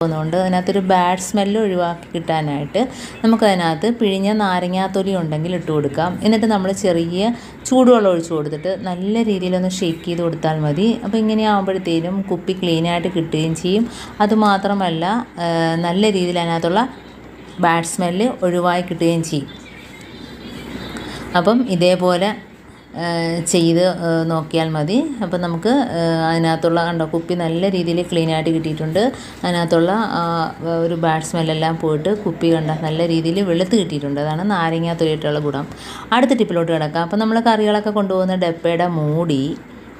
ുകൊണ്ട് അതിനകത്തൊരു bad smell ഒഴിവാക്കി കിട്ടാനായിട്ട് നമുക്കതിനകത്ത് പിഴിഞ്ഞ നാരങ്ങാത്തൊലി ഉണ്ടെങ്കിൽ ഇട്ട് കൊടുക്കാം. എന്നിട്ട് നമ്മൾ ചെറിയ ചൂടുവെള്ളം ഒഴിച്ച് കൊടുത്തിട്ട് നല്ല രീതിയിലൊന്ന് ഷേക്ക് ചെയ്ത് കൊടുത്താൽ മതി. അപ്പോൾ ഇങ്ങനെ ആകുമ്പോഴത്തേനും കുപ്പി ക്ലീനായിട്ട് കിട്ടുകയും ചെയ്യും. അതുമാത്രമല്ല നല്ല രീതിയിൽ അതിനകത്തുള്ള ബാഡ് സ്മെല്ല് ഒഴിവായി കിട്ടുകയും ചെയ്യും. അപ്പം ഇതേപോലെ ചെയ്ത് നോക്കിയാൽ മതി. അപ്പം നമുക്ക് അതിനകത്തുള്ള കുപ്പി നല്ല രീതിയിൽ ക്ലീനായിട്ട് കിട്ടിയിട്ടുണ്ട്. അതിനകത്തുള്ള ഒരു ബാഡ് സ്മെല്ലെല്ലാം പോയിട്ട് കുപ്പി നല്ല രീതിയിൽ വെളുത്ത് കിട്ടിയിട്ടുണ്ട്. അതാണ് നാരങ്ങ തൊലിയിട്ടുള്ള ഗുണം. അടുത്ത ടിപ്പിലോട്ട് കിടക്കാം. അപ്പം നമ്മൾ കറികളൊക്കെ കൊണ്ടുപോകുന്ന ഡപ്പയുടെ മൂടി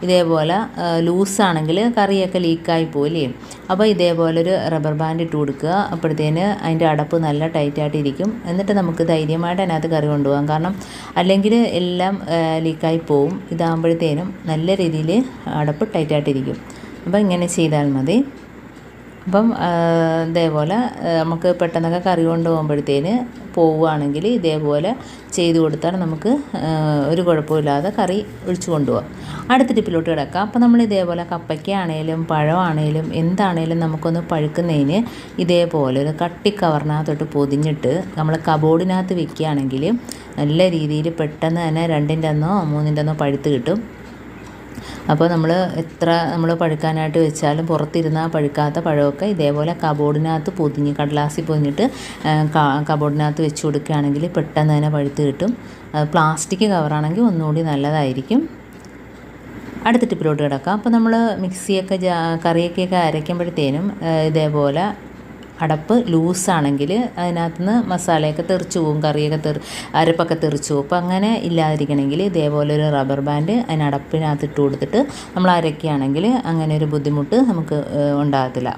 ഇതേപോലെ ലൂസാണെങ്കിൽ കറിയൊക്കെ ലീക്കായി പോയില്ലേ. അപ്പോൾ ഇതേപോലൊരു റബ്ബർ ബാൻഡ് ഇട്ട് കൊടുക്കുക. അപ്പോഴത്തേന് അതിൻ്റെ അടപ്പ് നല്ല ടൈറ്റായിട്ടിരിക്കും. എന്നിട്ട് നമുക്ക് ധൈര്യമായിട്ട് അതിനകത്ത് കറി കൊണ്ടുപോകാം. കാരണം അല്ലെങ്കിൽ എല്ലാം ലീക്കായി പോവും. ഇതാകുമ്പോഴത്തേനും നല്ല രീതിയിൽ അടപ്പ് ടൈറ്റായിട്ടിരിക്കും. അപ്പോൾ ഇങ്ങനെ ചെയ്താൽ മതി. അപ്പം ഇതേപോലെ നമുക്ക് പെട്ടെന്നൊക്കെ കറി കൊണ്ടുപോകുമ്പോഴത്തേന് പോവുകയാണെങ്കിൽ ഇതേപോലെ ചെയ്ത് കൊടുത്താൽ നമുക്ക് ഒരു കുഴപ്പമില്ലാതെ കറി ഒഴിച്ച് കൊണ്ടുപോകാം. അടുത്ത ടിപ്പിലോട്ട് കിടക്കാം. അപ്പോൾ നമ്മൾ ഇതേപോലെ കപ്പയ്ക്കാണേലും പഴമാണേലും എന്താണേലും നമുക്കൊന്ന് പഴുക്കുന്നതിന് ഇതേപോലെ ഒരു കട്ടി കവറിനകത്തോട്ട് പൊതിഞ്ഞിട്ട് നമ്മൾ കബോർഡിനകത്ത് വെക്കുകയാണെങ്കിൽ നല്ല രീതിയിൽ പെട്ടെന്ന് തന്നെ 2ൻ്റെ ഒന്നോ 3ൻ്റെ ഒന്നോ പഴുത്ത് കിട്ടും. അപ്പോൾ എത്ര നമ്മൾ പഴുക്കാനായിട്ട് വെച്ചാലും പുറത്തിരുന്നാൽ പഴുക്കാത്ത പഴമൊക്കെ ഇതേപോലെ കബോർഡിനകത്ത് പൊതിഞ്ഞ് കടലാസിൽ പൊതിഞ്ഞിട്ട് കബോർഡിനകത്ത് വെച്ച് കൊടുക്കുകയാണെങ്കിൽ പെട്ടെന്ന് തന്നെ പഴുത്ത് കിട്ടും. പ്ലാസ്റ്റിക് കവറാണെങ്കിൽ ഒന്നുകൂടി നല്ലതായിരിക്കും. അടുത്ത ടിപ്പിലോട്ട് കിടക്കാം. അപ്പോൾ നമ്മൾ മിക്സിയൊക്കെ കറിയൊക്കെ അരയ്ക്കുമ്പോഴത്തേനും ഇതേപോലെ അടപ്പ് ലൂസാണെങ്കിൽ അതിനകത്തുനിന്ന് മസാലയൊക്കെ തെറിച്ച് പോവും, കറിയൊക്കെ അരപ്പൊക്കെ തെറിച്ച് പോവും. അപ്പോൾ അങ്ങനെ ഇല്ലാതിരിക്കണമെങ്കിൽ ഇതേപോലെ ഒരു റബ്ബർ ബാൻഡ് അതിനടപ്പിനകത്ത് ഇട്ട് കൊടുത്തിട്ട് നമ്മൾ അരയ്ക്കുകയാണെങ്കിൽ അങ്ങനെ ഒരു ബുദ്ധിമുട്ട് നമുക്ക് ഉണ്ടാകത്തില്ല.